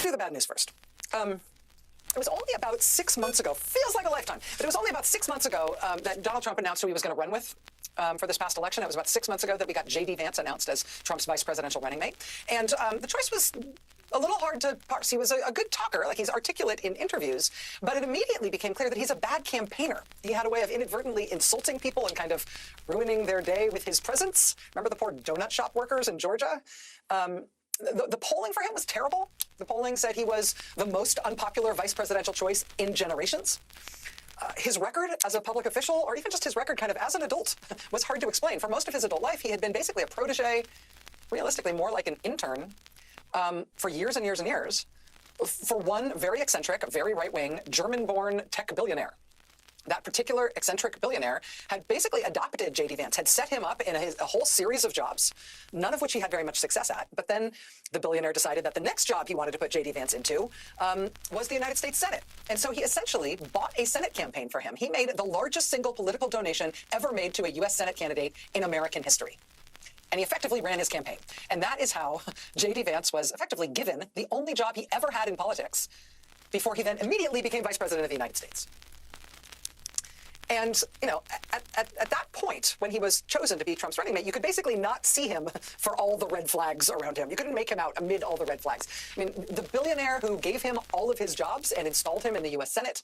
do the bad news first. It was only about 6 months ago, feels like a lifetime, but it was only about 6 months ago that Donald Trump announced who he was going to run with for this past election. It was about 6 months ago that we got J.D. Vance announced as Trump's vice presidential running mate. And the choice was a little hard to parse. He was a good talker, like he's articulate in interviews, but it immediately became clear that he's a bad campaigner. He had a way of inadvertently insulting people and kind of ruining their day with his presence. Remember the poor donut shop workers in Georgia? The polling for him was terrible. The polling said he was the most unpopular vice presidential choice in generations. His record as a public official, or even just his record kind of as an adult, was hard to explain. For most of his adult life, he had been basically a protege, realistically more like an intern, for years and years and years, for one very eccentric, very right-wing, German-born tech billionaire. That particular eccentric billionaire had basically adopted J.D. Vance, had set him up in a whole series of jobs, none of which he had very much success at. But then the billionaire decided that the next job he wanted to put J.D. Vance into was the United States Senate. And so he essentially bought a Senate campaign for him. He made the largest single political donation ever made to a U.S. Senate candidate in American history. And he effectively ran his campaign. And that is how J.D. Vance was effectively given the only job he ever had in politics before he then immediately became vice president of the United States. And, you know, at that point, when he was chosen to be Trump's running mate, you could basically not see him for all the red flags around him. You couldn't make him out amid all the red flags. I mean, the billionaire who gave him all of his jobs and installed him in the U.S. Senate,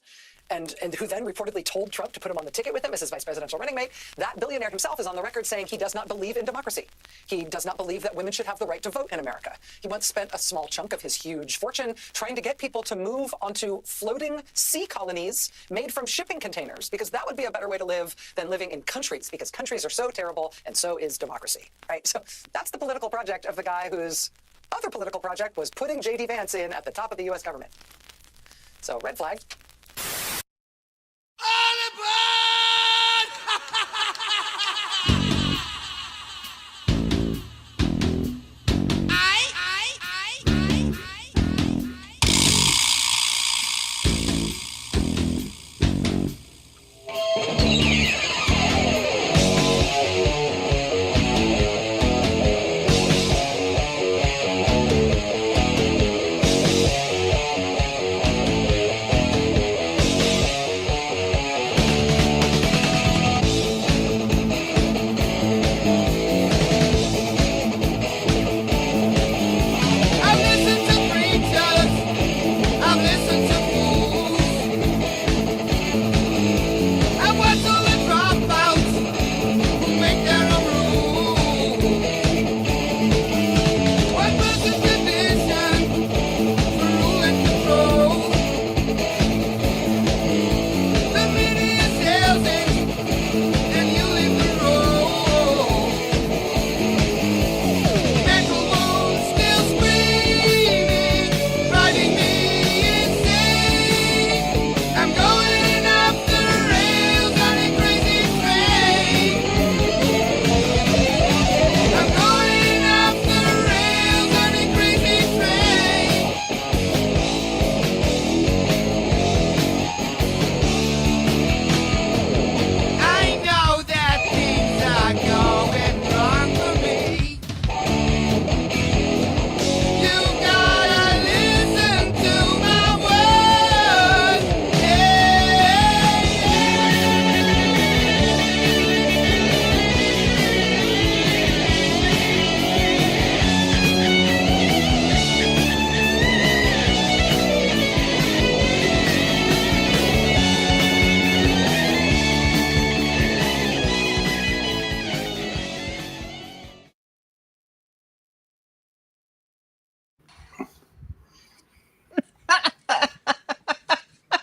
and who then reportedly told Trump to put him on the ticket with him as his vice presidential running mate, that billionaire himself is on the record saying he does not believe in democracy. He does not believe that women should have the right to vote in America. He once spent a small chunk of his huge fortune trying to get people to move onto floating sea colonies made from shipping containers, because that would be a better way to live than living in countries, because countries are so terrible and so is democracy, right? So that's the political project of the guy whose other political project was putting J.D. Vance in at the top of the U.S. government. So red flag.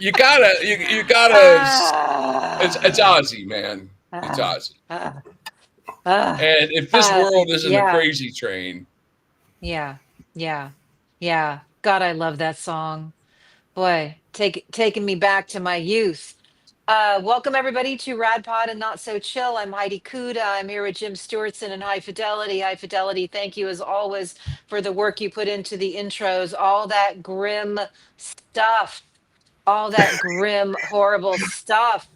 You gotta. It's Ozzy, man. It's Ozzy. And if this world isn't a crazy train. Yeah. God, I love that song. Boy, taking me back to my youth. Welcome everybody to Rad Pod and Not So Chill. I'm Heidi Kuda. I'm here with Jim Stewartson and High Fidelity. High Fidelity, thank you as always for the work you put into the intros, all that grim stuff, all that grim, horrible stuff.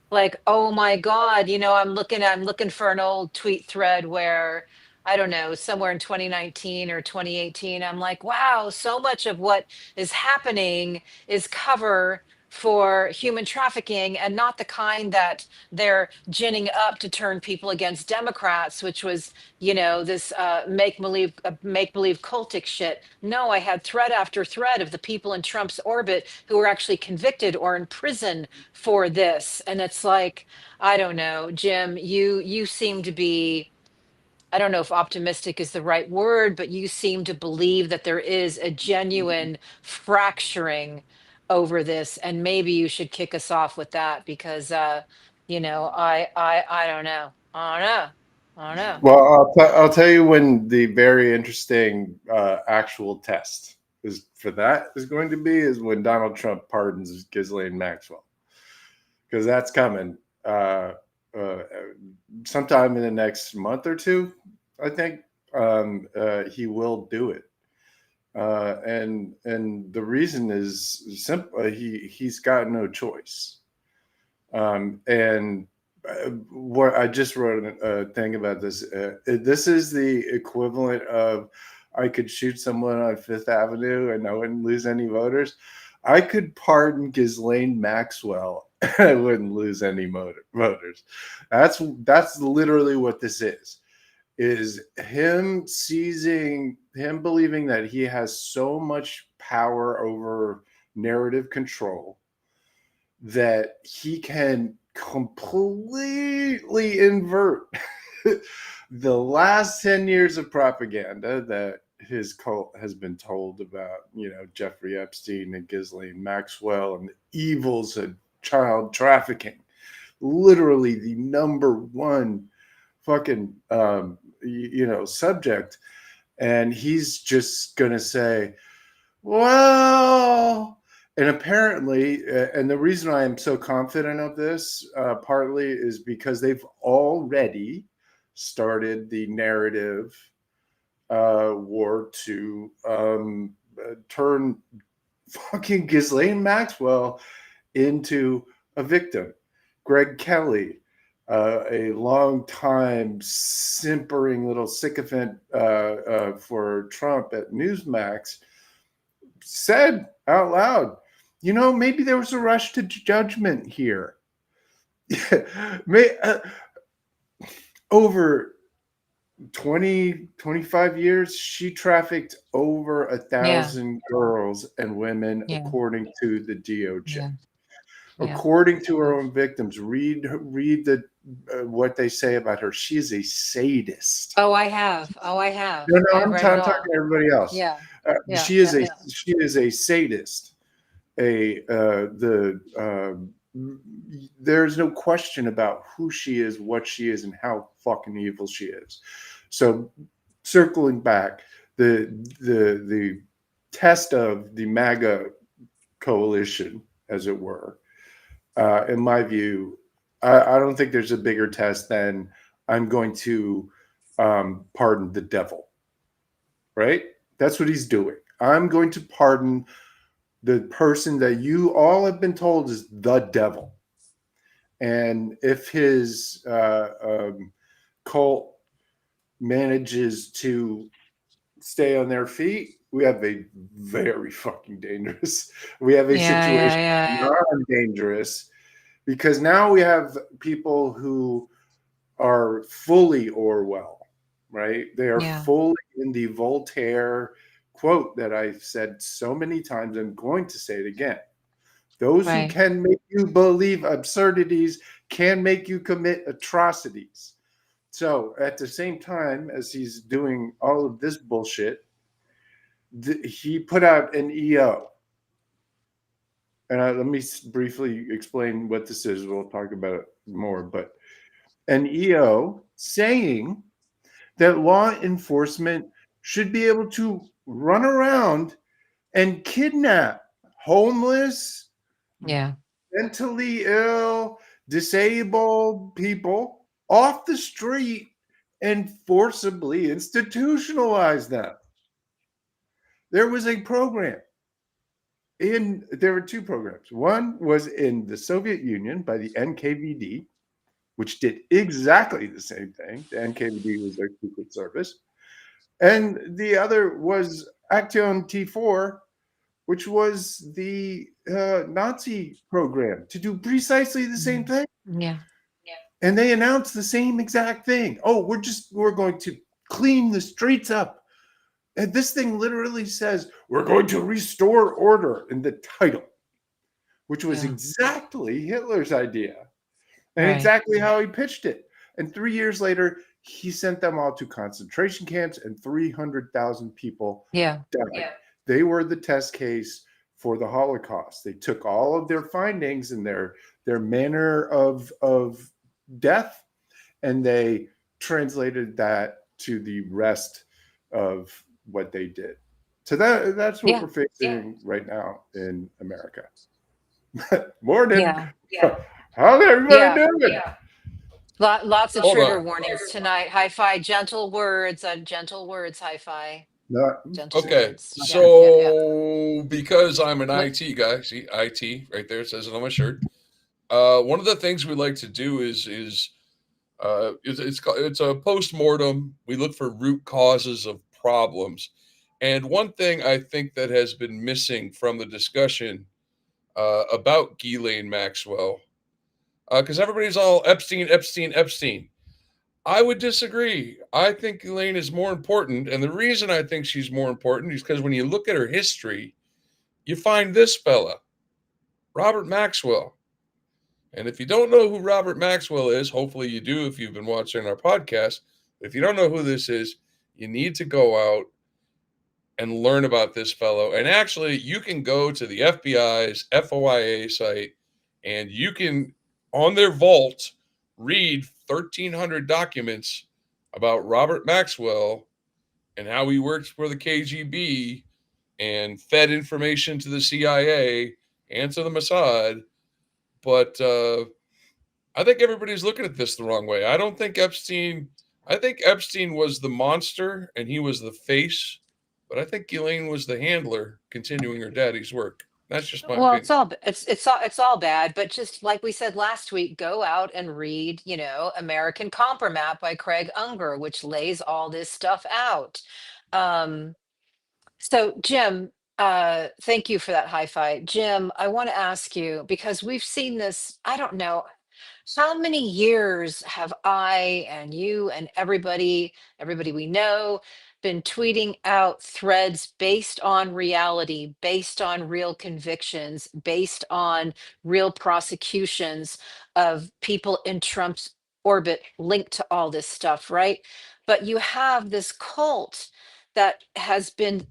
Like, oh my God, you know, I'm looking for an old tweet thread where I don't know, somewhere in 2019 or 2018. I'm like, wow, so much of what is happening is cover for human trafficking, and not the kind that they're ginning up to turn people against Democrats, which was, this make believe cultic shit. No, I had thread after thread of the people in Trump's orbit who were actually convicted or in prison for this. And it's like, I don't know, Jim, you seem to be, I don't know if optimistic is the right word, but you seem to believe that there is a genuine fracturing over this, and maybe you should kick us off with that, because I don't know. I don't know. I don't know. Well, I'll tell you when the very interesting actual test is for that is going to be is when Donald Trump pardons Ghislaine Maxwell, because that's coming sometime in the next month or two. I think he will do it, and the reason is simple. He's got no choice, and what I just wrote a thing about this. This is the equivalent of I could shoot someone on Fifth Avenue and I wouldn't lose any voters. I could pardon Ghislaine Maxwell and I wouldn't lose any voters. That's literally what this is him believing that he has so much power over narrative control that he can completely invert the last 10 years of propaganda that his cult has been told about, Jeffrey Epstein and Ghislaine Maxwell and the evils of child trafficking. Literally the number one fucking, subject. And he's just going to say, well, and apparently, and the reason I am so confident of this partly is because they've already started the narrative war to turn fucking Ghislaine Maxwell into a victim. Greg Kelly, a long-time simpering little sycophant for Trump at Newsmax, said out loud, maybe there was a rush to judgment here. Over 20, 25 years, she trafficked over 1,000 girls and women, according to the DOJ. According to her own victims, read the what they say about her. She is a sadist. Oh, I have. No, I'm talking to everybody else. She is a sadist. There's no question about who she is, what she is, and how fucking evil she is. So, circling back, the test of the MAGA coalition, as it were, in my view, I don't think there's a bigger test than I'm going to pardon the devil. Right? That's what he's doing. I'm going to pardon the person that you all have been told is the devil. And if his cult manages to stay on their feet, we have a very fucking dangerous. We have a situation beyond dangerous, because now we have people who are fully Orwell, right? They are fully in the Voltaire quote that I've said so many times. I'm going to say it again. Those who can make you believe absurdities can make you commit atrocities. So at the same time as he's doing all of this bullshit, he put out an EO. And let me briefly explain what this is. We'll talk about it more. But an EO saying that law enforcement should be able to run around and kidnap homeless, mentally ill, disabled people off the street and forcibly institutionalize them. There was a program. There were two programs. One was in the Soviet Union by the NKVD, which did exactly the same thing. The NKVD was their secret service. And the other was Action T4, which was the Nazi program to do precisely the same thing. Yeah. And they announced the same exact thing. Oh, we're going to clean the streets up. And this thing literally says, we're going to restore order in the title, which was exactly Hitler's idea and exactly how he pitched it. And 3 years later, he sent them all to concentration camps and 300,000 people died. They were the test case for the Holocaust. They took all of their findings and their manner of death, and they translated that to the rest of what they did. So that's what we're facing right now in America. Morning. How's everybody doing? Lots of trigger warnings tonight. Hi-fi, gentle words, hi-fi. Okay, so because I'm an IT guy, see IT right there, it says it on my shirt. One of the things we like to do is it's a post-mortem. We look for root causes of problems, and one thing I think that has been missing from the discussion about Ghislaine Maxwell, because everybody's all Epstein. I would disagree. I think Ghislaine is more important, and the reason I think she's more important is because when you look at her history, you find this fella, Robert Maxwell. And if you don't know who Robert Maxwell is, hopefully you do if you've been watching our podcast. If you don't know who this is, you need to go out and learn about this fellow. And actually, you can go to the FBI's FOIA site, and you can, on their vault, read 1,300 documents about Robert Maxwell and how he worked for the KGB and fed information to the CIA and to the Mossad. But I think everybody's looking at this the wrong way. I think Epstein was the monster and he was the face, but I think Ghislaine was the handler continuing her daddy's work. That's just my opinion. It's all bad, but just like we said last week, go out and read, American Compromat by Craig Unger, which lays all this stuff out. So Jim, thank you for that hi-fi. Jim, I want to ask you, because we've seen this, I don't know, how many years have I and you and everybody we know been tweeting out threads based on reality, based on real convictions, based on real prosecutions of people in Trump's orbit linked to all this stuff, right? But you have this cult that has been,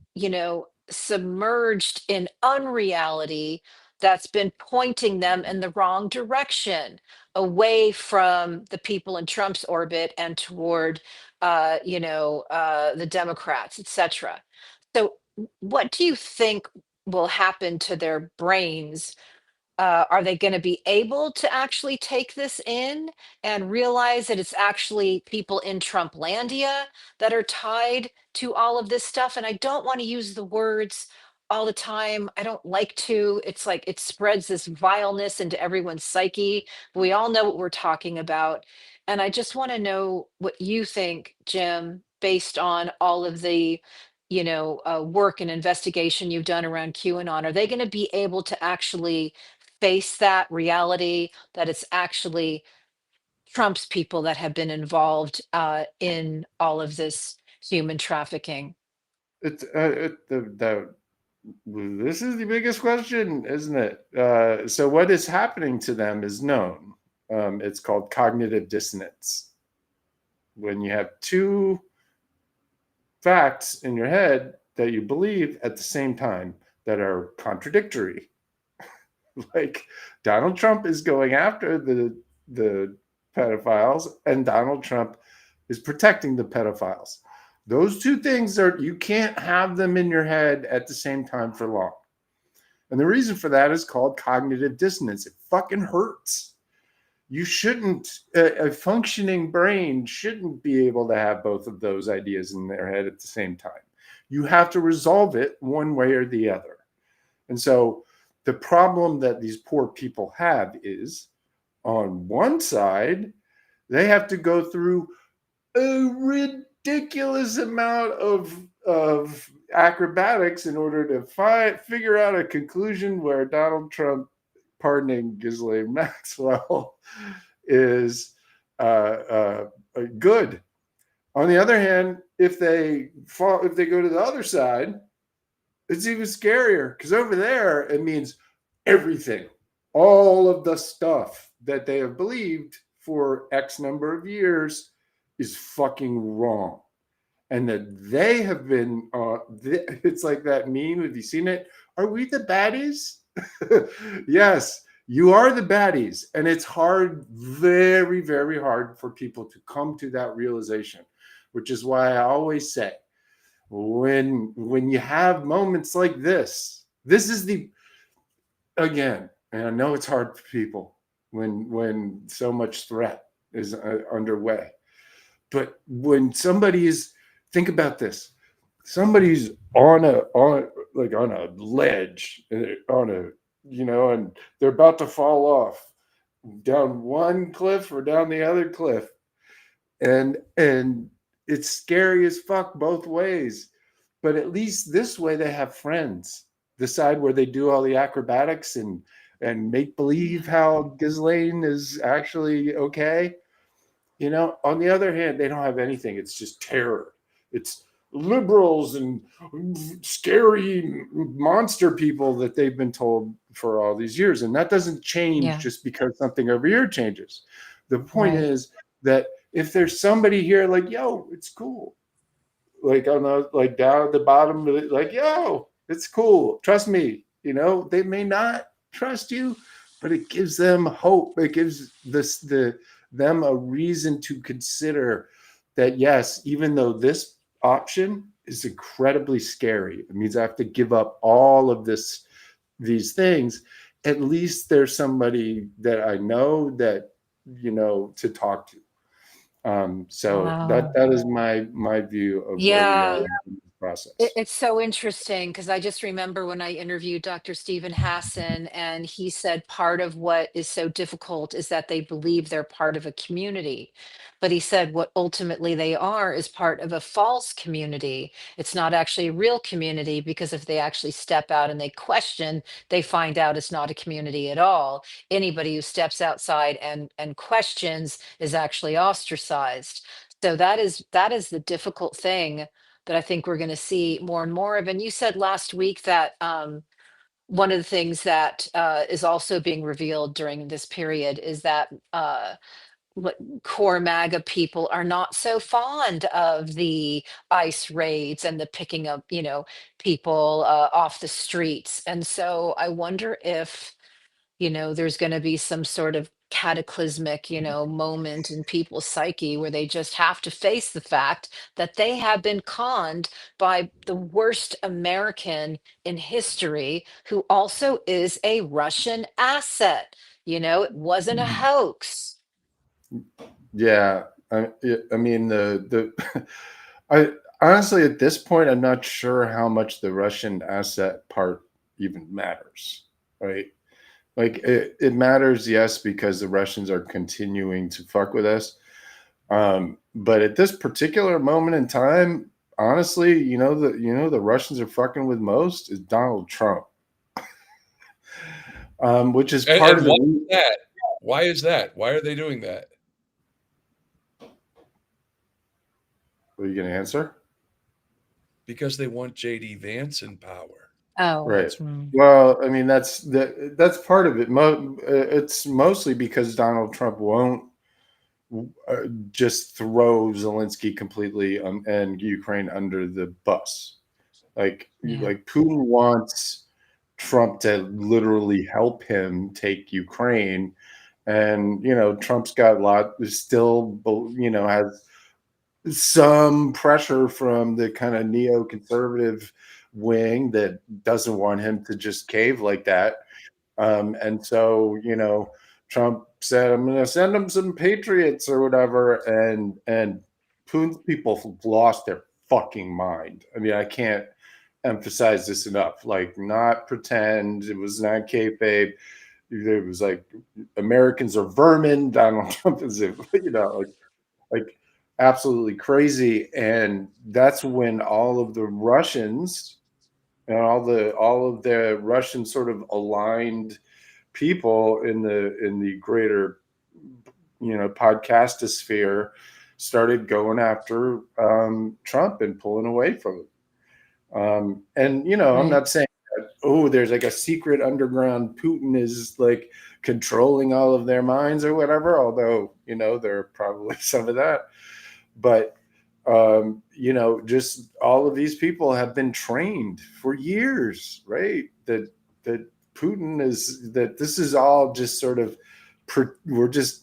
submerged in unreality that's been pointing them in the wrong direction, away from the people in Trump's orbit and toward, the Democrats, etc. So, what do you think will happen to their brains? Are they going to be able to actually take this in and realize that it's actually people in Trumplandia that are tied to all of this stuff? And I don't want to use the words all the time. I don't like to. It's like it spreads this vileness into everyone's psyche. We all know what we're talking about. And I just want to know what you think, Jim, based on all of the work and investigation you've done around QAnon. Are they going to be able to actually face that reality that it's actually Trump's people that have been involved in all of this human trafficking? This is the biggest question, isn't it? So what is happening to them is known. It's called cognitive dissonance. When you have two facts in your head that you believe at the same time that are contradictory. Like Donald Trump is going after the pedophiles and Donald Trump is protecting the pedophiles. Those two things you can't have them in your head at the same time for long. And the reason for that is called cognitive dissonance. It fucking hurts. You shouldn't, a functioning brain shouldn't be able to have both of those ideas in their head at the same time. You have to resolve it one way or the other. And so the problem that these poor people have is, on one side, They have to go through a ridiculous amount of acrobatics in order to figure out a conclusion where Donald Trump pardoning Ghislaine Maxwell is good. On the other hand, if they go to the other side, it's even scarier, because over there it means everything, all of the stuff that they have believed for X number of years is fucking wrong, and that they have been. It's like that meme. Have you seen it? Are we the baddies? Yes, you are the baddies, and it's hard, very, very hard for people to come to that realization, which is why I always say, when you have moments like this is the, again, and I know it's hard for people when so much threat is underway, but when somebody is, think about this, somebody's on a ledge, and they're about to fall off down one cliff or down the other cliff, and it's scary as fuck both ways. But at least this way they have friends. The side where they do all the acrobatics and make believe how Ghislaine is actually okay. On the other hand, they don't have anything. It's just terror. It's liberals and scary monster people that they've been told for all these years. And that doesn't change just because something over here changes. The point is that if there's somebody here like, yo, it's cool, like on the, like down at the bottom, like, yo, it's cool, trust me, they may not trust you, but it gives them hope. It gives them a reason to consider that, yes, even though this option is incredibly scary, it means I have to give up all of these things, at least there's somebody that I know that, to talk to. So that is my view of where we are in this process. It's so interesting, because I just remember when I interviewed Dr. Stephen Hassan, and he said part of what is so difficult is that they believe they're part of a community. But he said what ultimately they are is part of a false community. It's not actually a real community, because if they actually step out and they question, they find out it's not a community at all. Anybody who steps outside and questions is actually ostracized. So that is the difficult thing that I think we're going to see more and more of. And you said last week that one of the things that is also being revealed during this period is that what core MAGA people are not so fond of the ICE raids and the picking up, people off the streets. And so I wonder if there's going to be some sort of cataclysmic, moment in people's psyche where they just have to face the fact that they have been conned by the worst American in history, who also is a Russian asset. It wasn't a hoax. Yeah. I mean, I honestly, at this point, I'm not sure how much the Russian asset part even matters, right? Like it matters, yes, because the Russians are continuing to fuck with us. But at this particular moment in time, honestly, the Russians are fucking with most is Donald Trump, which is part of the. Why is that? Why are they doing that? Are you going to answer? Because they want JD Vance in power. Oh, right. Well, I mean, that's part of it. It's mostly because Donald Trump won't just throw Zelensky completely and Ukraine under the bus. Like Putin wants Trump to literally help him take Ukraine, and Trump's got still has some pressure from the kind of neoconservative wing that doesn't want him to just cave like that. And so, Trump said, I'm going to send him some patriots or whatever. And Putin's people lost their fucking mind. I mean, I can't emphasize this enough. Like, not pretend. It was not kayfabe. it was like Americans are vermin. Donald Trump is, like absolutely crazy. And that's when all of the Russians and all of the Russian sort of aligned people in the greater podcastosphere started going after Trump and pulling away from him. And I'm not saying that, oh, there's like a secret underground Putin is like controlling all of their minds or whatever, although there are probably some of that. But just all of these people have been trained for years, right? That Putin is, that this is all just sort of we're just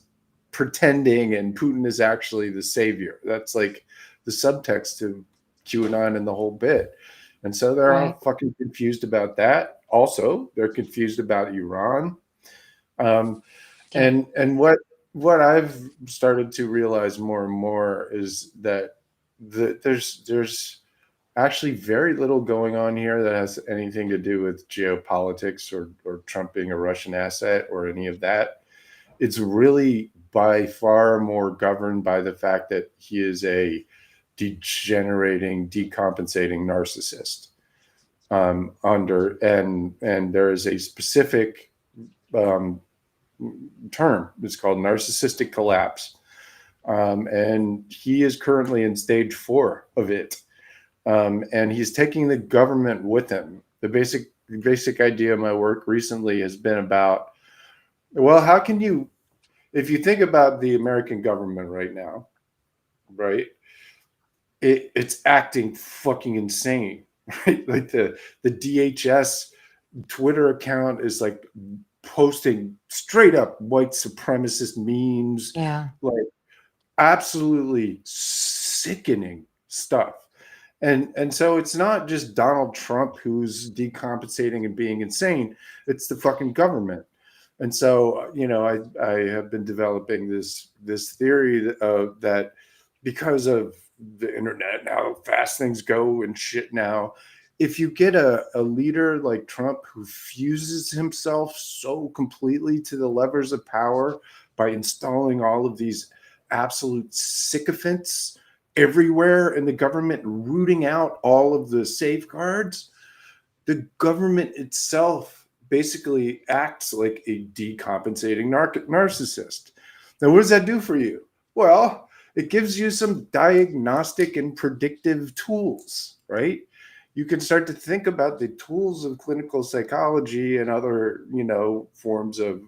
pretending, and Putin is actually the savior. That's like the subtext to QAnon and the whole bit. And so they're all fucking confused about that. Also, they're confused about Iran. And what I've started to realize more and more is that there's actually very little going on here that has anything to do with geopolitics or Trump being a Russian asset or any of that. It's really by far more governed by the fact that he is a degenerating, decompensating narcissist. And there is a specific term. It's called narcissistic collapse. And he is currently in stage 4 of it. And he's taking the government with him. The basic idea of my work recently has been about, well, how can you, if you think about the American government right now, right? It's acting fucking insane, right? Like the DHS Twitter account is like posting straight up white supremacist memes, like absolutely sickening stuff. And so it's not just Donald Trump who's decompensating and being insane, it's the fucking government. And so, I have been developing this theory that because of the internet and how fast things go and shit now, if you get a leader like Trump who fuses himself so completely to the levers of power by installing all of these absolute sycophants everywhere in the government, rooting out all of the safeguards, the government itself basically acts like a decompensating narcissist. Now, what does that do for you? Well, it gives you some diagnostic and predictive tools, right? You can start to think about the tools of clinical psychology and other, forms of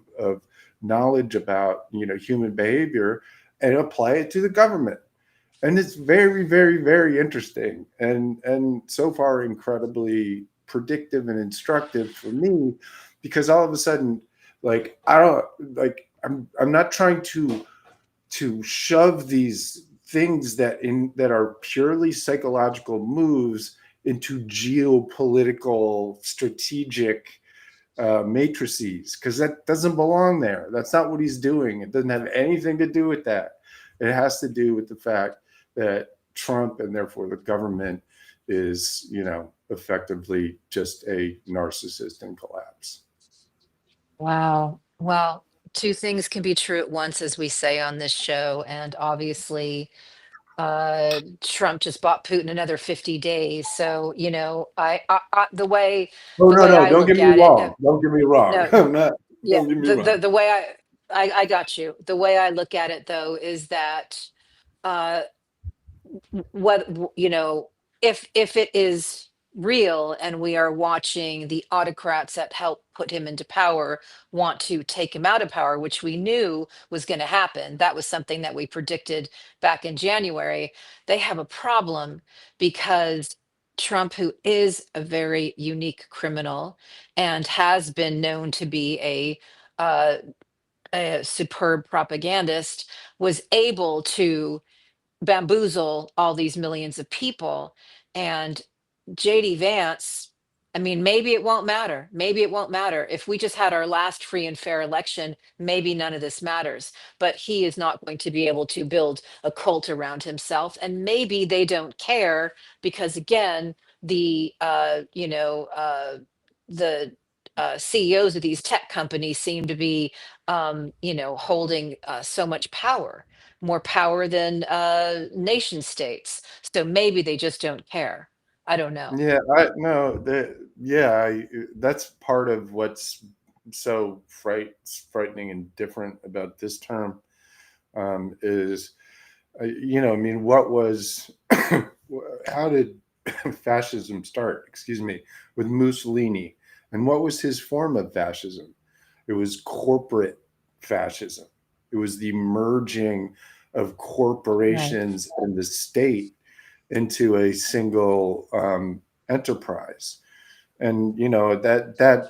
knowledge about, human behavior and apply it to the government. And it's very, very, very interesting and so far incredibly predictive and instructive for me, because all of a sudden, like, I'm not trying to shove these things that are purely psychological moves into geopolitical strategic matrices, because that doesn't belong there. That's not what he's doing. It doesn't have anything to do with that. It has to do with the fact that Trump and therefore the government is, effectively just a narcissist in collapse. Wow. Well, two things can be true at once, as we say on this show. And obviously, Trump just bought Putin another 50 days. So, the way Oh, the way no, I don't get look me at it, wrong. Don't get me wrong. no, I'm not. yeah, Don't get me wrong. the way I got you. The way I look at it though is that uh what if it is real and we are watching the autocrats that help put him into power want to take him out of power, which we knew was going to happen. That was something that we predicted back in January. They have a problem because Trump, who is a very unique criminal and has been known to be uh, a superb propagandist, was able to bamboozle all these millions of people. And JD Vance, I mean, maybe it won't matter. Maybe it won't matter. If we just had our last free and fair election, maybe none of this matters. But he is not going to be able to build a cult around himself. And maybe they don't care because, again, the CEOs of these tech companies seem to be, holding so much power, more power than nation states. So maybe they just don't care. I don't know. Yeah, that's part of what's so frightening and different about this term, is, I mean, what was, how did fascism start? Excuse me, with Mussolini, and what was his form of fascism? It was corporate fascism. It was the merging of corporations and the state into a single enterprise. And that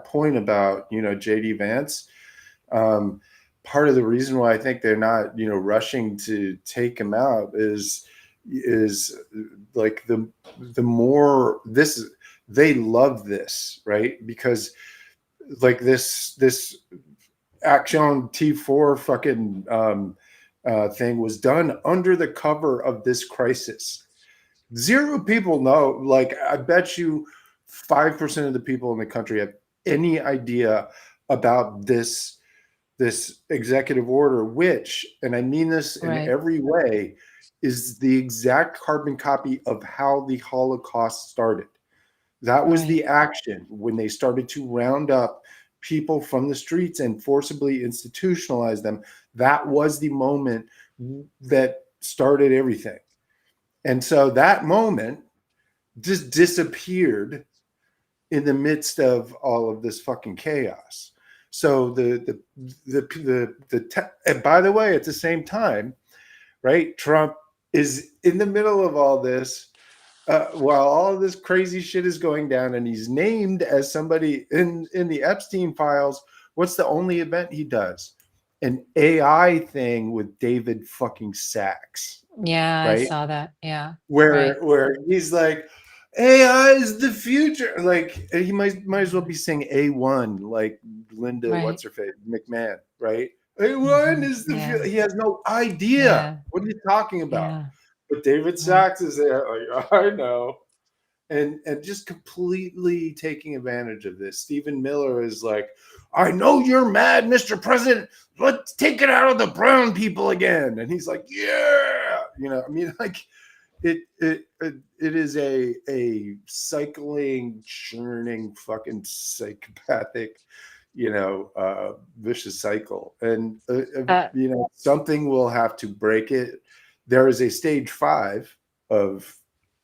point about JD Vance, part of the reason why I think they're not rushing to take him out is like the more this, they love this, right? Because like this Action T4 fucking thing was done under the cover of this crisis. Zero people know. Like, I bet you 5% of the people in the country have any idea about this executive order, which, and I mean this in every way, is the exact carbon copy of how the Holocaust started. That was the action when they started to round up people from the streets and forcibly institutionalize them. That was the moment that started everything. And so that moment just disappeared in the midst of all of this fucking chaos. So and by the way, at the same time, right, Trump is in the middle of all this, while all of this crazy shit is going down, and he's named as somebody in the Epstein files. What's the only event he does? An AI thing with David fucking Sachs. Yeah, right? I saw that. Yeah. Where he's like, AI is the future. Like, he might as well be saying A1, like Linda, what's her face, McMahon, right? A1 is the future. He has no idea. What are you talking about? Yeah. But David Sachs is there, like, I know. And just completely taking advantage of this. Stephen Miller is like, I know you're mad, Mr. President. Let's take it out of the brown people again. And he's like, yeah. I mean, like, it is a cycling, churning, fucking psychopathic, vicious cycle. And something will have to break it. There is a stage 5 of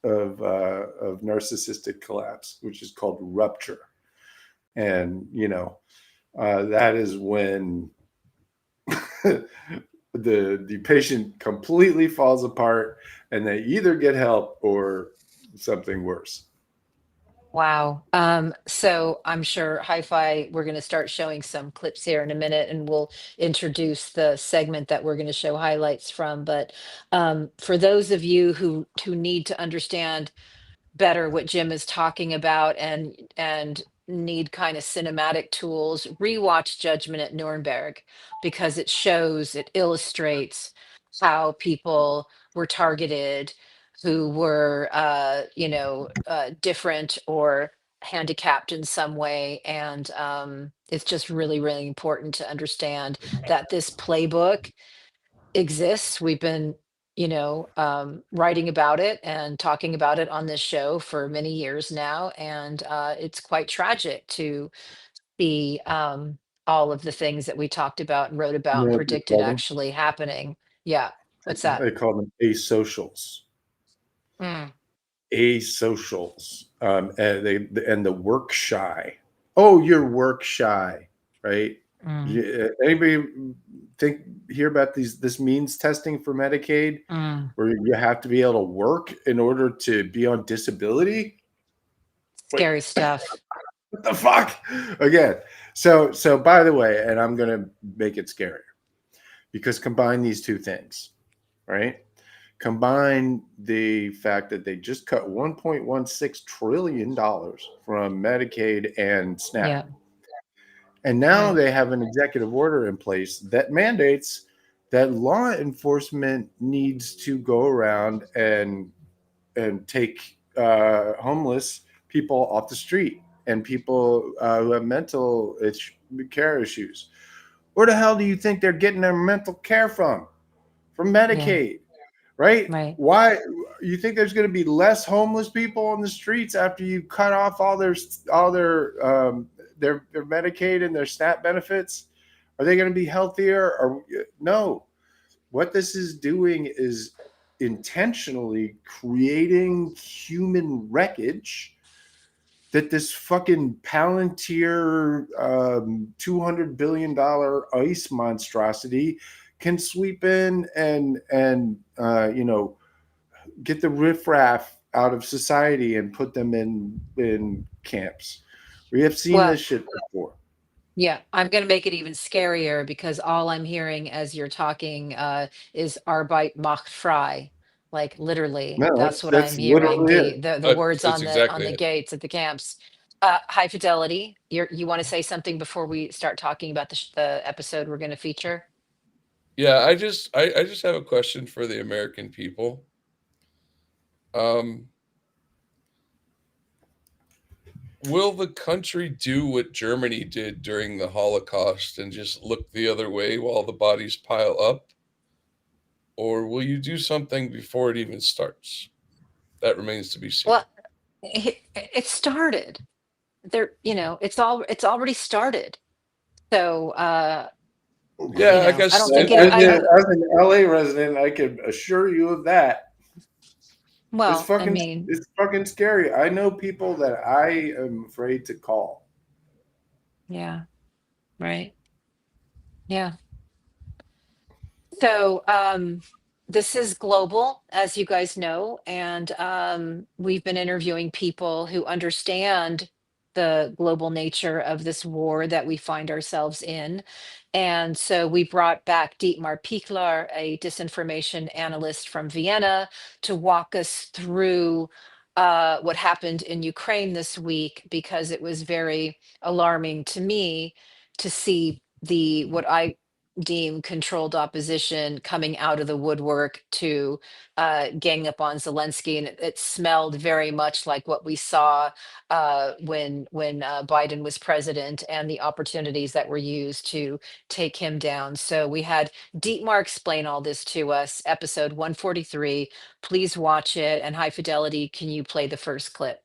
narcissistic collapse, which is called rupture. And that is when the patient completely falls apart, and they either get help or something worse. Wow. So I'm sure Hi-Fi, we're going to start showing some clips here in a minute, and we'll introduce the segment that we're going to show highlights from. But for those of you who need to understand better what Jim is talking about and need kind of cinematic tools, rewatch Judgment at Nuremberg, because it illustrates how people were targeted who were different or handicapped in some way. And it's just really, really important to understand that this playbook exists. We've been writing about it and talking about it on this show for many years now, and it's quite tragic to see all of the things that we talked about and wrote about You and know what they predicted call them? actually happening. Yeah. What's that? They call them asocials. Mm, Asocials. And the work shy. Oh, you're work shy, right? mm, Anybody hear about this means testing for Medicaid, mm. where you have to be able to work in order to be on disability? Wait, Scary stuff. what the fuck? Again, so by the way, and I'm gonna make it scarier, because combine these two things, right? Combine the fact that they just cut $1.16 trillion from Medicaid and SNAP. Yeah. And now they have an executive order in place that mandates that law enforcement needs to go around and take homeless people off the street and people who have mental care issues. Where the hell do you think they're getting their mental care from? From Medicaid, right? Right. Why you think there's going to be less homeless people on the streets after you cut off all their Medicaid and their SNAP benefits? Are they going to be healthier? Or no? What this is doing is intentionally creating human wreckage that this fucking Palantir $200 billion ICE monstrosity can sweep in and get the riffraff out of society and put them in camps. We have seen this shit before. Yeah, I'm going to make it even scarier because all I'm hearing as you're talking is Arbeit macht frei. Like literally, No, that's what I'm that's hearing. literally The words That's on exactly the it. gates at the camps. High Fidelity, you want to say something before we start talking about the episode we're going to feature? Yeah, I just have a question for the American people. Will the country do what Germany did during the Holocaust and just look the other way while the bodies pile up? Or will you do something before it even starts? That remains to be seen. Well, it started. It's already started. So Yeah, I guess I don't so. think as it. an LA resident, I can assure you of that. Well, I It's mean, fucking scary. I know people that I am afraid to call. yeah, right. Yeah. So this is global, as you guys know, and we've been interviewing people who understand the global nature of this war that we find ourselves in. And so we brought back Dietmar Pichler, a disinformation analyst from Vienna, to walk us through what happened in Ukraine this week, because it was very alarming to me to see the what I deem controlled opposition coming out of the woodwork to gang up on Zelensky, and it smelled very much like what we saw when Biden was president, and the opportunities that were used to take him down. So we had Dietmar explain all this to us. Episode 143. Please watch it. And High Fidelity, can you play the first clip?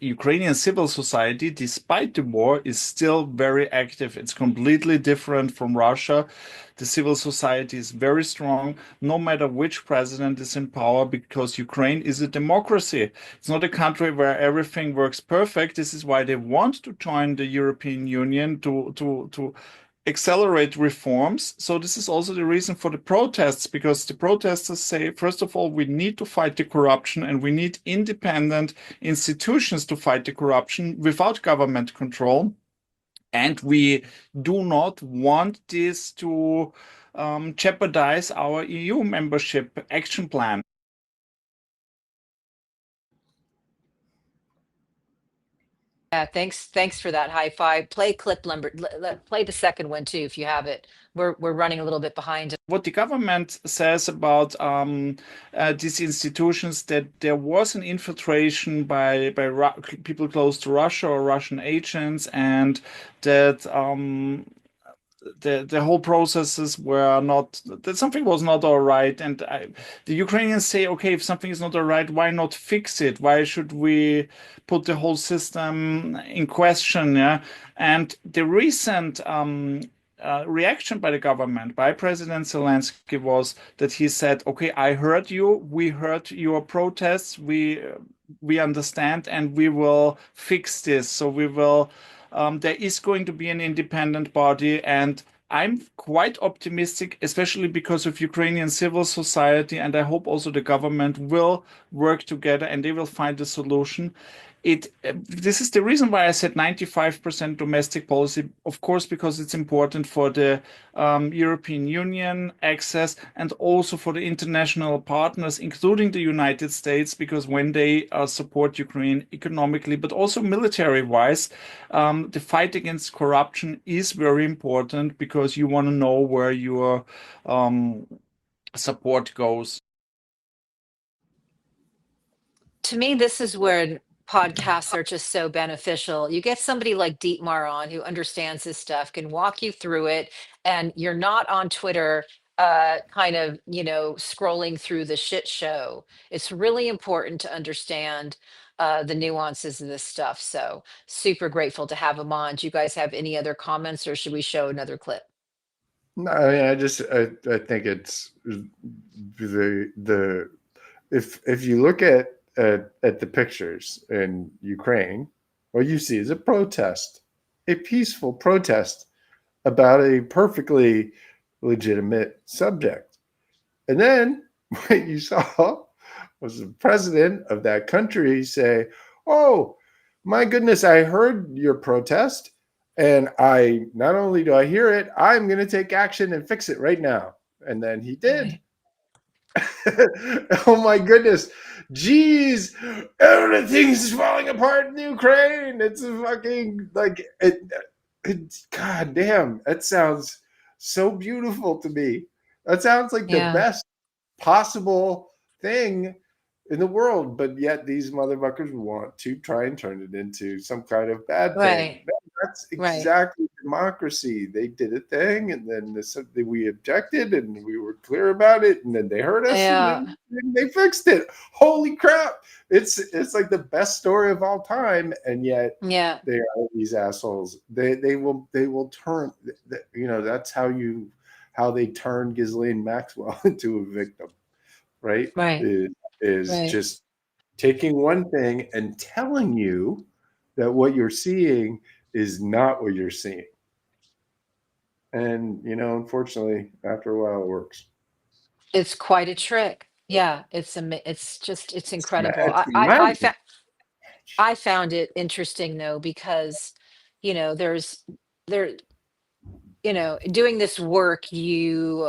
Ukrainian civil society, despite the war, is still very active. It's completely different from Russia. The civil society is very strong, no matter which president is in power, because Ukraine is a democracy. It's not a country where everything works perfect. This is why they want to join the European Union to accelerate reforms. So this is also the reason for the protests, because the protesters say, first of all, we need to fight the corruption and we need independent institutions to fight the corruption without government control. And we do not want this to jeopardize our EU membership action plan. Yeah, thanks for that high five. Play clip number. Play the second one too, if you have it. We're running a little bit behind. What the government says about these institutions, that there was an infiltration by people close to Russia or Russian agents, and that the whole processes were not, that something was not all right. And the Ukrainians say, okay, if something is not all right, why not fix it? Why should we put the whole system in question? Yeah. And the recent reaction by the government, by President Zelensky, was that he said, okay, I heard you, we heard your protests, we understand, and we will fix this. So we will there is going to be an independent body, and I'm quite optimistic, especially because of Ukrainian civil society, and I hope also the government will work together and they will find a solution. This is the reason why I said 95% domestic policy, of course, because it's important for the European Union access, and also for the international partners, including the United States, because when they support Ukraine economically, but also military-wise, the fight against corruption is very important, because you want to know where your support goes. To me, this is where podcasts are just so beneficial. You get somebody like Dietmar on who understands this stuff, can walk you through it, and you're not on Twitter kind of, scrolling through the shit show. It's really important to understand the nuances of this stuff. So super grateful to have him on. Do you guys have any other comments, or should we show another clip? No, I mean, I think it's the if you look at the pictures in Ukraine, what you see is a protest, a peaceful protest about a perfectly legitimate subject. And then what you saw was the president of that country say, "Oh, my goodness, I heard your protest. And I not only do I hear it, I'm going to take action and fix it right now." And then he did. Oh my goodness. Jeez, everything's falling apart in Ukraine. It's a fucking like God damn, that sounds so beautiful to me. That sounds like the Yeah, best possible thing in the world, but yet these motherfuckers want to try and turn it into some kind of bad thing. right, That's right. exactly democracy. They did a thing, and then we objected, and we were clear about it, and then they heard us, and Yeah, then they fixed it. Holy crap! It's like the best story of all time, and yet yeah, they are these assholes. They will turn. That's how they turn Ghislaine Maxwell into a victim, right? right, Is right. just taking one thing and telling you that what you're seeing is not what you're seeing. And unfortunately, after a while, it works. It's quite a trick. Yeah, it's incredible. It's magic. I found it interesting though because, there's there doing this work, you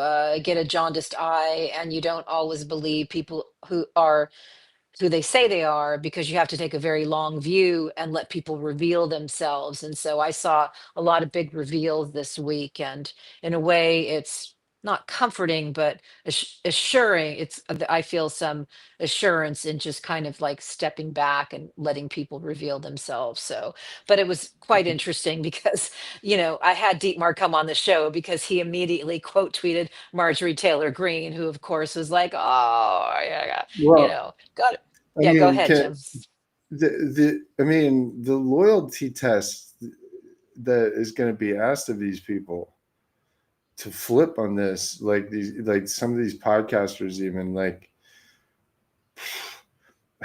get a jaundiced eye, and you don't always believe people who they say they are, because you have to take a very long view and let people reveal themselves. And so I saw a lot of big reveals this week, and in a way, it's not comforting, but assuring. I feel some assurance in just kind of like stepping back and letting people reveal themselves. So, but it was quite interesting because, I had Dietmar come on the show because he immediately quote tweeted Marjorie Taylor Greene, who of course was like, oh, yeah, Well, got it. I Yeah, go mean, ahead, Jim. the loyalty test that is going to be asked of these people to flip on this, like some of these podcasters, even like,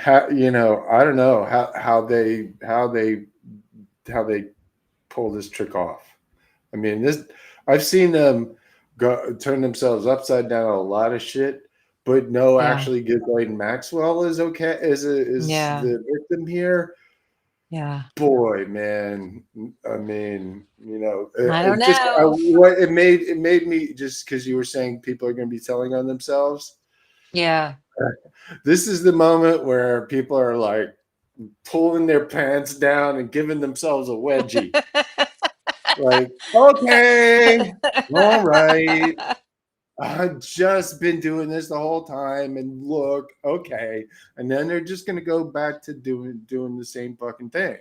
I don't know how they pull this trick off. I mean, I've seen them turn themselves upside down a lot of shit, but no, Yeah, actually, Ghislaine Maxwell is okay. Is yeah, the victim here? yeah. Boy, man. I mean, I don't it just know. what it made me, just because you were saying people are going to be telling on themselves. Yeah. This is the moment where people are like pulling their pants down and giving themselves a wedgie. Like, okay, all right. I've just been doing this the whole time, and look, okay. And then they're just going to go back to doing the same fucking thing.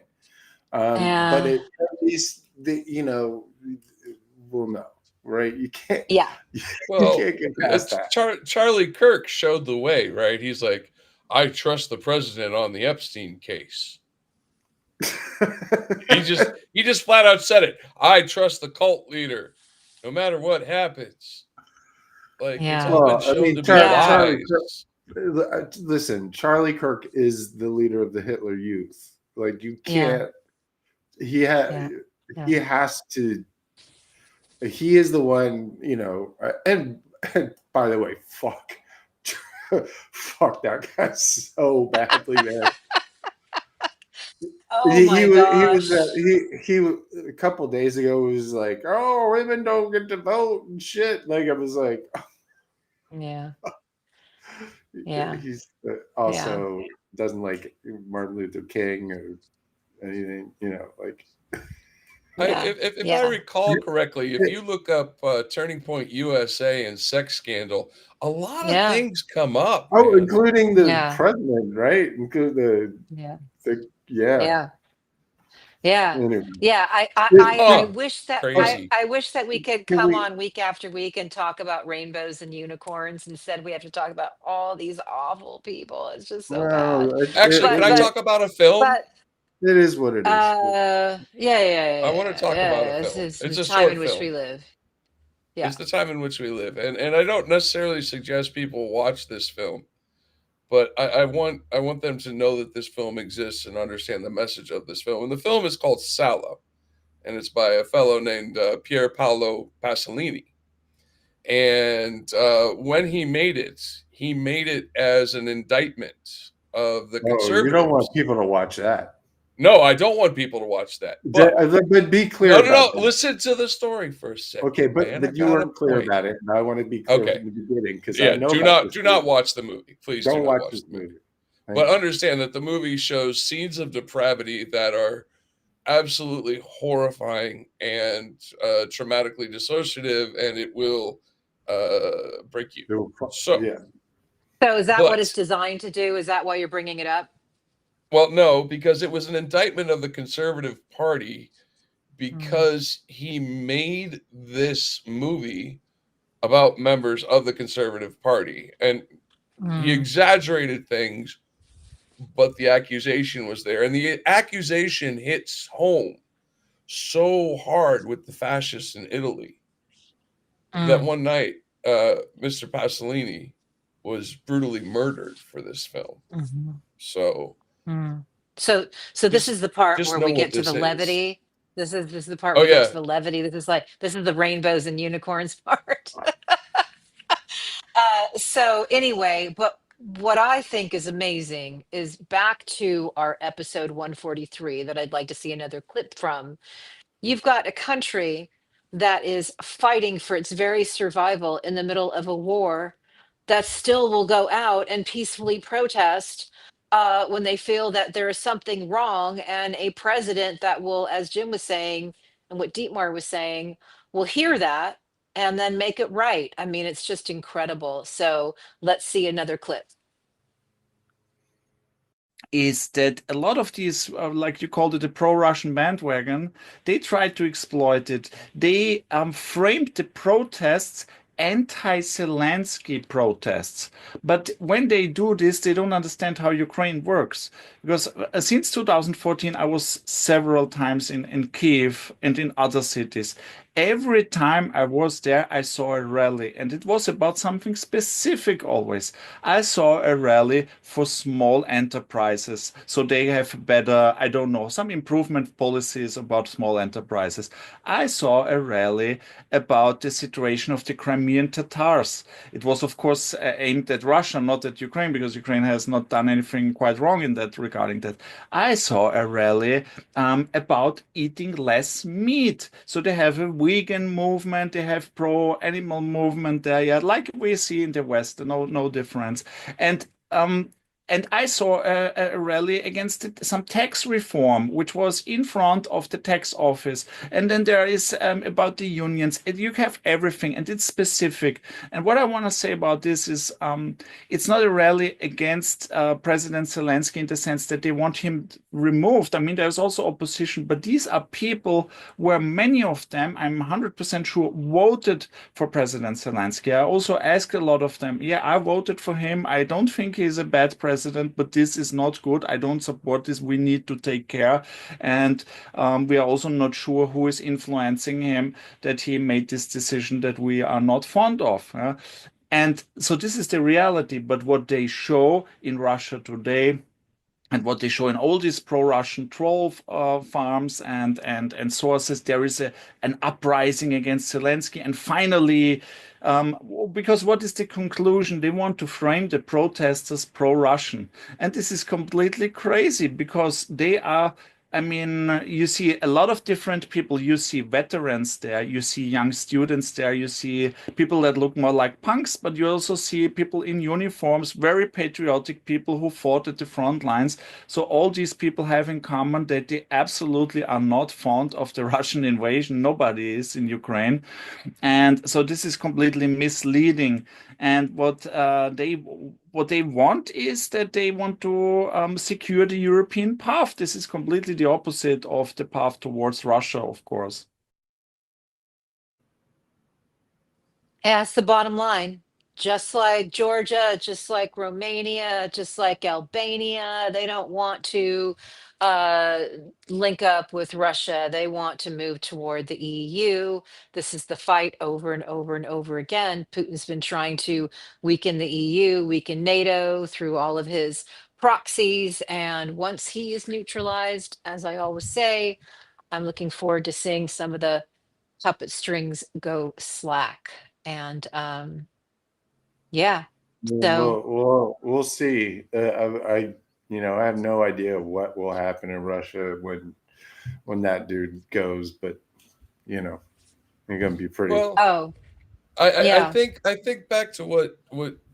But Yeah. at least we'll know, right? You can't Yeah. you Well, can't get past that. Charlie Kirk showed the way, right? He's like, I trust the president on the Epstein case. He just flat out said it. I trust the cult leader, no matter what happens. Like, it's Yeah. all been Well, I shown mean, to be Yeah. Charlie lies. Kirk, listen, Charlie Kirk is the leader of the Hitler Youth. Like, you Yeah. can't. He ha, Yeah. Yeah. he has to. He is the one, and by the way, fuck, fuck that guy so badly, man. Oh my He was gosh. he a couple of days ago was like, oh, women don't get to vote and shit. Like, I was like, Yeah. Yeah. he's Yeah. also doesn't like Martin Luther King or anything, like. Yeah. If I Yeah. recall correctly, if you look up Turning Point USA and sex scandal, a lot of Yeah. things come up, Oh, man. including the Yeah. president, right? Including Yeah. yeah. Yeah. Yeah. Anyway, Yeah. I Oh, wish that crazy. I wish that we could can come we? on week after week and talk about rainbows and unicorns. Instead, we have to talk about all these awful people. It's just so bad. Well, Actually, can But I but talk about a film? but it is what it is. I want to talk about a This film. is the It's a time short in which we film. live. Yeah. It's the time in which we live, and I don't necessarily suggest people watch this film, but I want them to know that this film exists and understand the message of this film. And the film is called Salo, and it's by a fellow named Pier Paolo Pasolini. And when he made it as an indictment of the Oh, you don't want conservatives. people to watch that. No, I don't want people to watch that. But But be clear no, no, about no. that. Listen to the story for a second, Okay, man. I but you got a weren't clear point. about it, and I want to be clear Okay. from the beginning because I Yeah, know do about not this do movie. not watch the movie. Please do Don't not watch watch this the movie. movie. But understand that the movie shows scenes of depravity that are absolutely horrifying and traumatically dissociative, and it will break you. So, Yeah. So is that what it's but designed to do? Is that why you're bringing it up? well, no, because it was an indictment of the Conservative Party Mm, because he made this movie about members of the Conservative Party, and he mm, exaggerated things, but the accusation was there, and the accusation hits home so hard with the fascists in Italy that mm, one night Mr. Pasolini was brutally murdered for this film. mhm, So mm. So this just is the part just where know we what get to the this is. levity. This is the part Oh we get to yeah. the levity. This is the rainbows and unicorns part. So anyway, but what I think is amazing is back to our episode 143 that I'd like to see another clip from. You've got a country that is fighting for its very survival in the middle of a war that still will go out and peacefully protest when they feel that there is something wrong, and a president that will, as Jim was saying, and what Dietmar was saying, will hear that and then make it right. I mean, it's just incredible. So let's see another clip. Is that a lot of these, like you called it, the pro-Russian bandwagon, they tried to exploit it. They framed the protests anti-Zelensky protests. But when they do this, they don't understand how Ukraine works. Because since 2014, I was several times in Kiev and in other cities. Every time I was there, I saw a rally, and it was about something specific always. I saw a rally for small enterprises, so they have better, I don't know, some improvement policies about small enterprises. I saw a rally about the situation of the Crimean Tatars. It was, of course, aimed at Russia, not at Ukraine, because Ukraine has not done anything quite wrong in that regarding that. I saw a rally about eating less meat. So they have a vegan movement, they have pro-animal movement there, yeah, like we see in the West, no difference. And I saw a rally against some tax reform, which was in front of the tax office. And then there is about the unions. And you have everything, and it's specific. And what I want to say about this is it's not a rally against President Zelensky in the sense that they want him removed. I mean, there's also opposition, but these are people where many of them, I'm 100% sure, voted for President Zelensky. I also asked a lot of them, yeah, I voted for him. I don't think he's a bad president, but this is not good. I don't support this. We need to take care. And we are also not sure who is influencing him that he made this decision that we are not fond of. And so this is the reality. But what they show in Russia today, and what they show in all these pro-Russian troll farms and sources, there is an uprising against Zelensky. And finally, because what is the conclusion? They want to frame the protesters pro-Russian. And this is completely crazy because they are I mean, you see a lot of different people. You see veterans there, you see young students there, you see people that look more like punks, but you also see people in uniforms, very patriotic people who fought at the front lines. So all these people have in common that they absolutely are not fond of the Russian invasion. Nobody is in Ukraine. And so this is completely misleading. And what they want is that they want to secure the European path. This is completely the opposite of the path towards Russia, of course. Yeah, that's the bottom line. Just like Georgia, just like Romania, just like Albania, they don't want to uh, link up with Russia. They want to move toward the EU. This is the fight over and over and over again. Putin's been trying to weaken the EU, weaken NATO through all of his proxies. And once he is neutralized, as I always say, I'm looking forward to seeing some of the puppet strings go slack. And yeah, so We'll see. I have no idea what will happen in Russia when that dude goes, but you're gonna be pretty. Well, oh I yeah, think back to what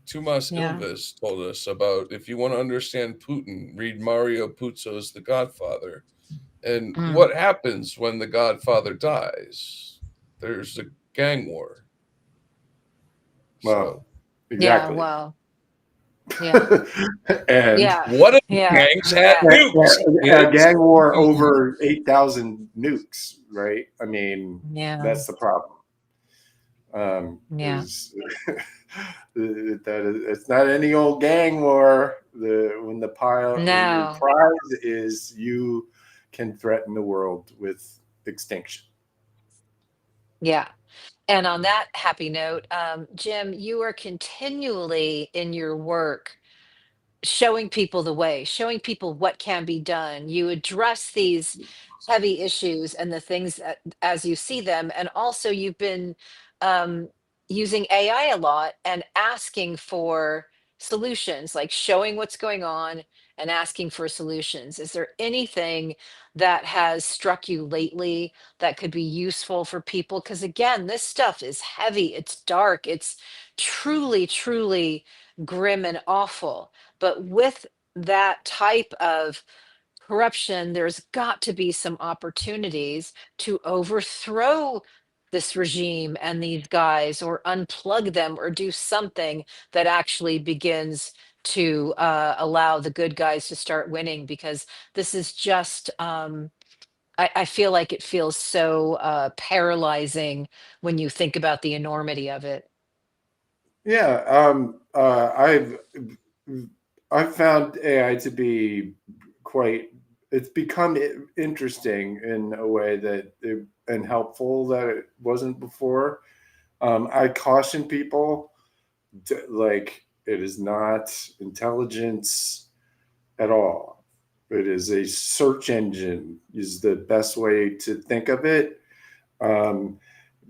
Tomas yeah. Ilves told us about, if you want to understand Putin, read Mario Puzo's The Godfather. And Mm. what happens when the Godfather dies? There's a gang war. Well, So Yeah, exactly. well, yeah, And yeah, what if yeah, gangs had yeah, nukes? a Kids? gang war over 8,000 nukes, right? I mean, yeah, that's the problem. yeah. Is it's not any old gang war. When your No, prize is you can threaten the world with extinction. yeah. And on that happy note, Jim, you are continually in your work showing people the way, showing people what can be done. You address these heavy issues and the things that, as you see them. And also, you've been um, using AI a lot and asking for solutions, like showing what's going on and asking for solutions. Is there anything that has struck you lately that could be useful for people? Because again, this stuff is heavy, it's dark, it's truly, truly grim and awful. But with that type of corruption, there's got to be some opportunities to overthrow this regime and these guys, or unplug them, or do something that actually begins to allow the good guys to start winning. Because this is just, I feel like it feels so paralyzing when you think about the enormity of it. Yeah, I've found AI to be quite. It's become interesting in a way and helpful that it wasn't before. I caution people, like, it is not intelligence at all. It is a search engine. Is the best way to think of it. Um,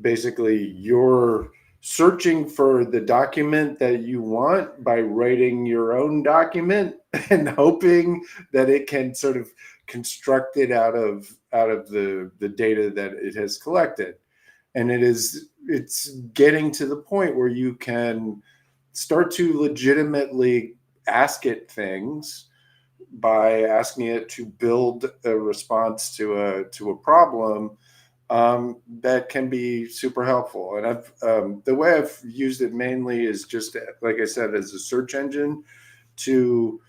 Basically, you're searching for the document that you want by writing your own document and hoping that it can sort of construct it out of the data that it has collected. And it's getting to the point where you can start to legitimately ask it things by asking it to build a response to a problem that can be super helpful. And the way I've used it mainly is just, like I said, as a search engine to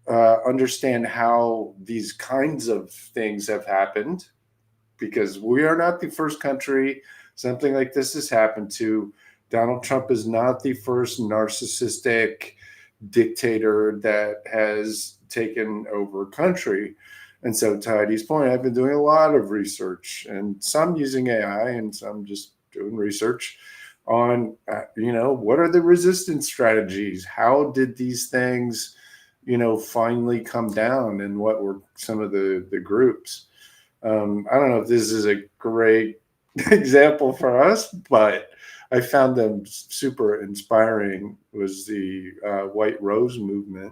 understand how these kinds of things have happened, because we are not the first country something like this has happened to. Donald Trump is not the first narcissistic dictator that has taken over a country. And so, to Heidi's point, I've been doing a lot of research, and some using AI and some just doing research on, what are the resistance strategies? How did these things, finally come down, and what were some of the groups? I don't know if this is a great example for us, but I found them super inspiring. Was the White Rose movement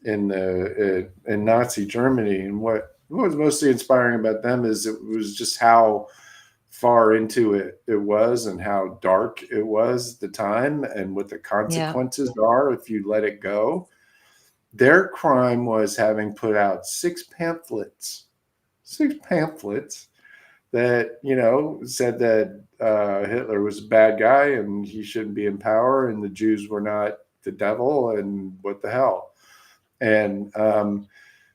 in Nazi Germany, and what what was mostly inspiring about them is it was just how far into it was and how dark it was at the time and what the consequences are if you let it go. Their crime was having put out six pamphlets that, you know, said that Hitler was a bad guy and he shouldn't be in power and the Jews were not the devil and what the hell. And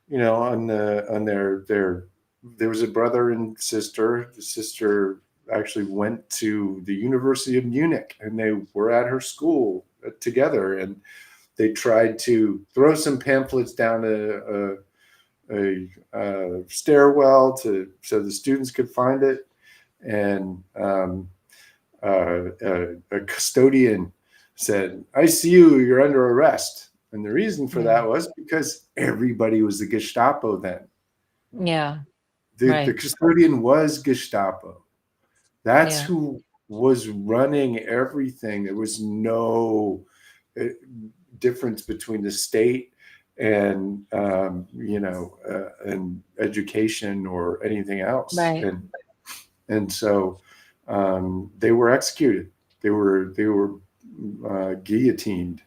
you know, on their there was a brother and sister. The sister actually went to the University of Munich and they were at her school together, and they tried to throw some pamphlets down a stairwell so the students could find it. And a custodian said, "I see you, you're under arrest." And the reason for that was because everybody was the Gestapo then. Yeah. The custodian was Gestapo. That's who was running everything. There was no difference between the state and you know, and education or anything else. Right. And so they were executed. They were guillotined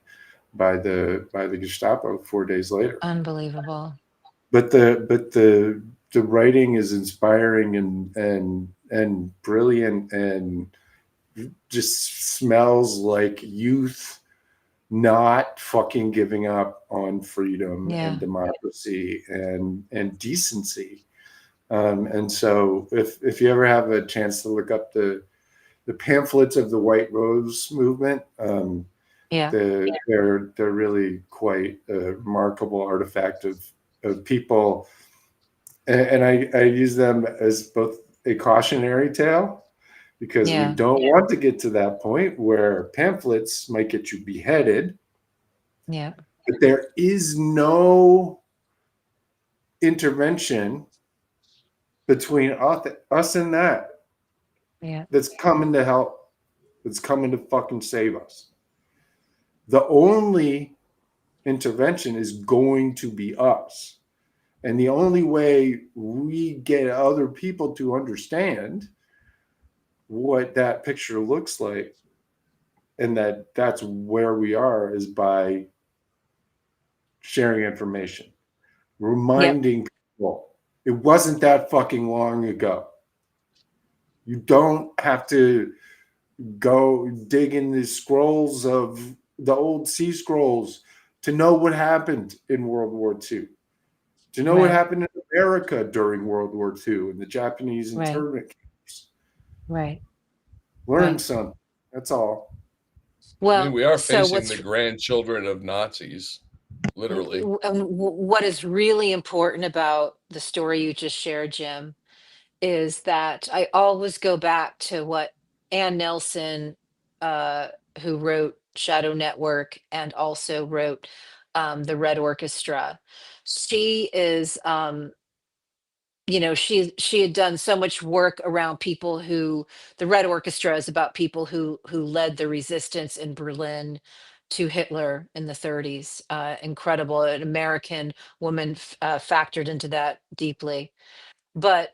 by the Gestapo 4 days later. Unbelievable. But the writing is inspiring and brilliant and just smells like youth not fucking giving up on freedom and democracy and decency. And so if you ever have a chance to look up the pamphlets of the White Rose movement, they're really quite a remarkable artifact of people. And I use them as both a cautionary tale, because we don't want to get to that point where pamphlets might get you beheaded. Yeah. But there is no intervention between us and that. That's coming to help. That's coming to fucking save us. The only intervention is going to be us. And the only way we get other people to understand what that picture looks like and that's where we are is by sharing information, reminding people it wasn't that fucking long ago. You don't have to go dig in the scrolls of the old sea scrolls to know what happened in World War II, to know what happened in America during World War II and the Japanese internment camps. Learn something. That's all. Well, I mean, we are facing the grandchildren of Nazis, literally. What is really important about the story you just shared, Jim, is that I always go back to what Ann Nelson, who wrote Shadow Network and also wrote the Red Orchestra. She is, you know, she had done so much work around people who, the Red Orchestra is about people who led the resistance in Berlin to Hitler in the 30s. Incredible. An American woman factored into that deeply. But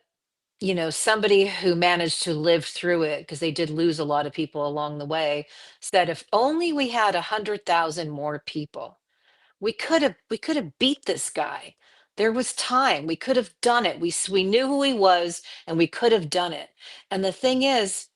you know, somebody who managed to live through it, because they did lose a lot of people along the way, said if only we had 100,000 more people, we could have beat this guy. There was time. We could have done it. We knew who he was, and we could have done it. And the thing is,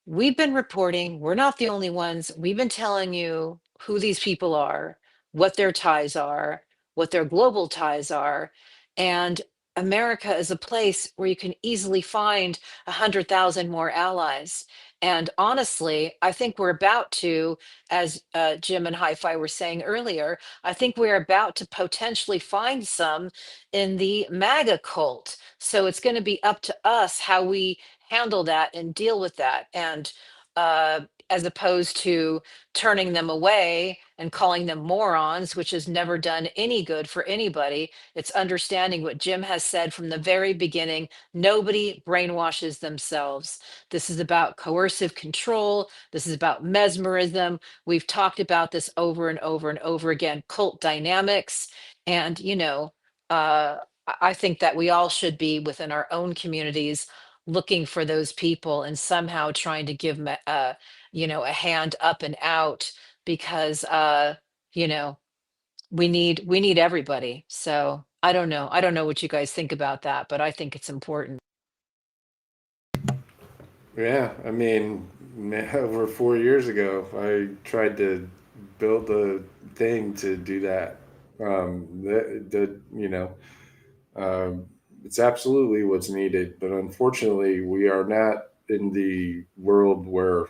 we've been reporting, we're not the only ones. We've been telling you who these people are, what their ties are, what their global ties are. And America is a place where you can easily find 100,000 more allies. And honestly, I think we're about to, as Jim and Hi-Fi were saying earlier, I think we're about to potentially find some in the MAGA cult. So it's going to be up to us how we handle that and deal with that. And as opposed to turning them away and calling them morons, which has never done any good for anybody. It's understanding what Jim has said from the very beginning. Nobody brainwashes themselves. This is about coercive control. This is about mesmerism. We've talked about this over and over and over again, cult dynamics. And, you know, I think that we all should be within our own communities looking for those people and somehow trying to give them a hand up and out because you know, we need everybody. So I don't know. I don't know what you guys think about that, but I think it's important. Yeah, I mean, over 4 years ago, I tried to build a thing to do that. Um, it's absolutely what's needed, but unfortunately, we are not in the world where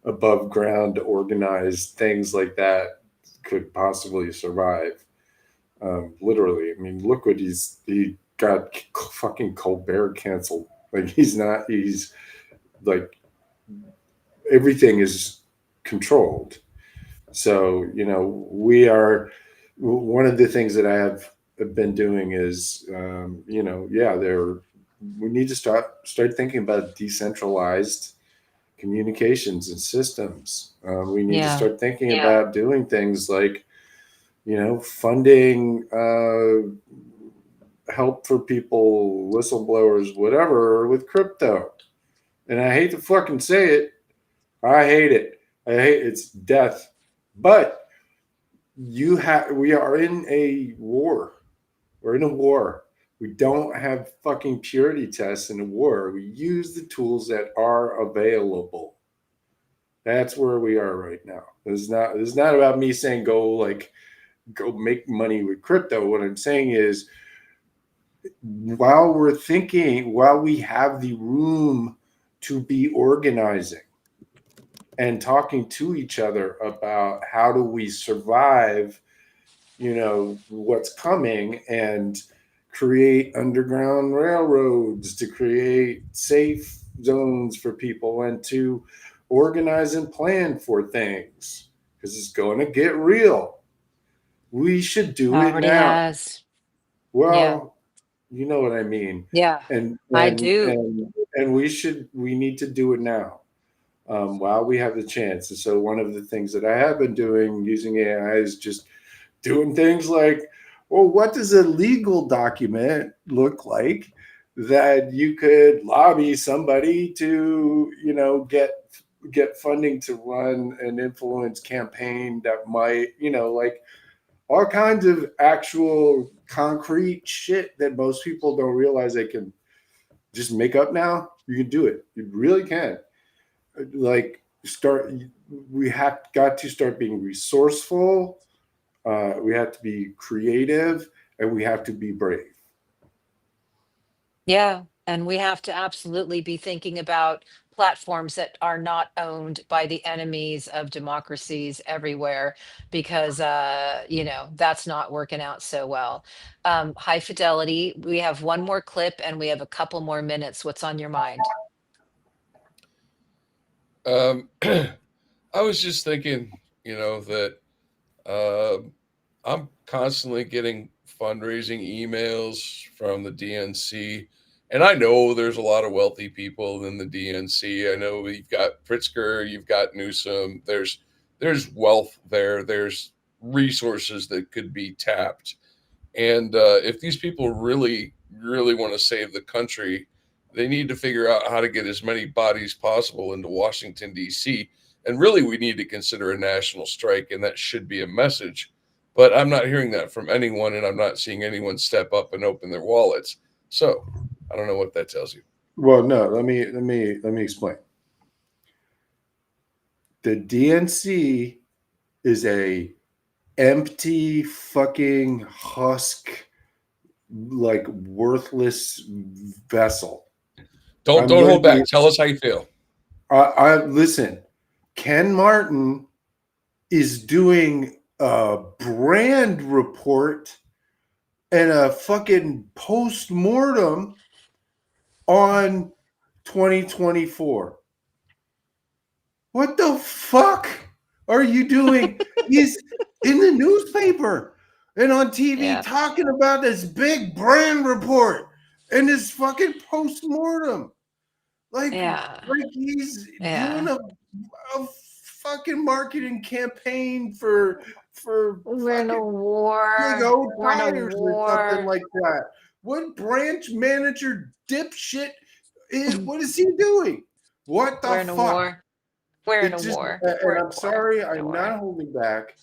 above ground organized things like that could possibly survive. Literally, I mean, look what he got fucking Colbert canceled. Like he's like everything is controlled. So, we are, one of the things that I have been doing is, we need to start thinking about decentralized communications and systems. We need to Yeah. start thinking about doing things like, funding help for people, whistleblowers, whatever, with crypto. And I hate to fucking say it, I hate it. It's death. But we are in a war. We're in a war. We don't have fucking purity tests in a war. We use the tools that are available. That's where we are right now. This is not about me saying go make money with crypto. What I'm saying is while we have the room to be organizing and talking to each other about how do we survive, what's coming, and create underground railroads to create safe zones for people and to organize and plan for things because it's going to get real. We should do it Already now. has. Yeah. Well, you know what I mean. Yeah. And I and do. and we need to do it now. While we have the chance. And so one of the things that I have been doing using AI is just doing things like, well, what does a legal document look like that you could lobby somebody to, get funding to run an influence campaign that might, like all kinds of actual concrete shit that most people don't realize they can just make up now. You can do it. You really can. Like we have got to start being resourceful, we have to be creative, and we have to be brave. Yeah. And we have to absolutely be thinking about platforms that are not owned by the enemies of democracies everywhere because that's not working out so well. High fidelity, we have one more clip and we have a couple more minutes. What's on your mind? I was just thinking, that I'm constantly getting fundraising emails from the DNC. And I know there's a lot of wealthy people in the DNC. I know you've got Pritzker, you've got Newsom. There's wealth there. There's resources that could be tapped. And if these people really, really want to save the country, they need to figure out how to get as many bodies possible into Washington, D.C. And really, we need to consider a national strike, and that should be a message. But I'm not hearing that from anyone, and I'm not seeing anyone step up and open their wallets. So I don't know what that tells you. Well, no, let me explain. The DNC is a empty fucking husk, like worthless vessel. Don't hold back. Tell us how you feel. I listen. Ken Martin is doing a brand report and a fucking post-mortem on 2024. What the fuck are you doing? He's in the newspaper and on TV talking about this big brand report and this fucking post-mortem. Like he's doing a fucking marketing campaign for we're in a fucking war. big old We're in a tires or something war. like that. What branch manager dipshit what is he doing? What the We're in a fuck? war. We're in It a just, war. and We're in I'm a war. sorry, We're in a I'm war. not holding back,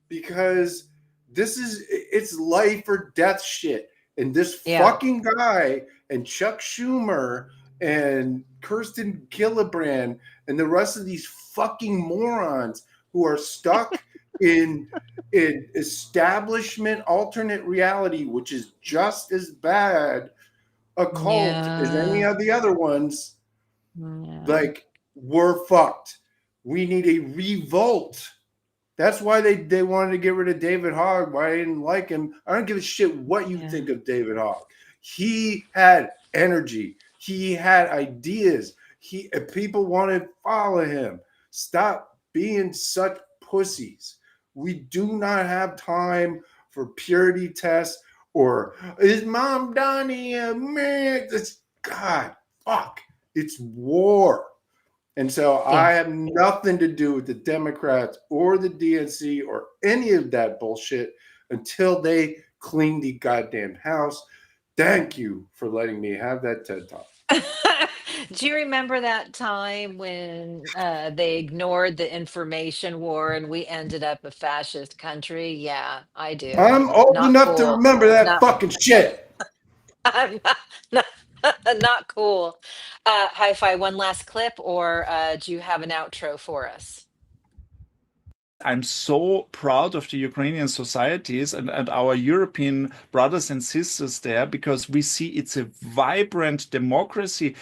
because it's life or death shit. And this Yeah. fucking guy and Chuck Schumer and Kirsten Gillibrand and the rest of these fucking morons who are stuck in establishment alternate reality, which is just as bad a cult as any Yeah. of the other ones, Yeah. like, we're fucked. We need a revolt. That's why they wanted to get rid of David Hogg. Why I didn't like him. I don't give a shit what you Yeah. think of David Hogg. He had energy. He had ideas. People wanted to follow him. Stop being such pussies. We do not have time for purity tests or is mom Donnie a man? God, fuck. It's war. And so Yeah. I have nothing to do with the Democrats or the DNC or any of that bullshit until they clean the goddamn house. Thank you for letting me have that TED Talk. Do you remember that time when they ignored the information war and we ended up a fascist country? Yeah, I do. I'm old Not enough to cool. remember that Not, fucking shit. not, not cool. Hi-Fi, one last clip, or do you have an outro for us? I'm so proud of the Ukrainian societies and our European brothers and sisters there, because we see it's a vibrant democracy.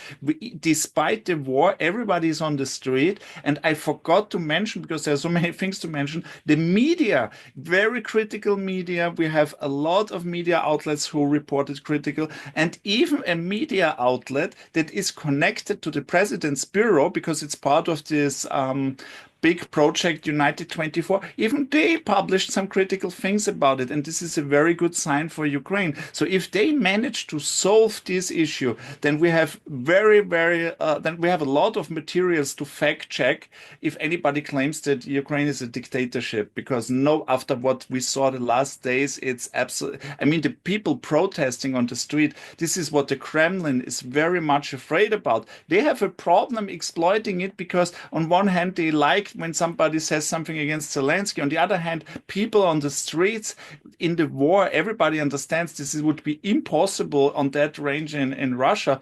Despite the war, everybody is on the street. And I forgot to mention, because there's so many things to mention, the media, very critical media. We have a lot of media outlets who reported critical, and even a media outlet that is connected to the president's bureau, because it's part of this big project United 24, even they published some critical things about it, and this is a very good sign for Ukraine. So if they manage to solve this issue, then we have then we have a lot of materials to fact check if anybody claims that Ukraine is a dictatorship, because no, after what we saw the last days, it's absolutely, I mean, the people protesting on the street, this is what the Kremlin is very much afraid about. They have a problem exploiting it, because on one hand they like when somebody says something against Zelensky. On the other hand, people on the streets in the war, everybody understands this would be impossible on that range in Russia.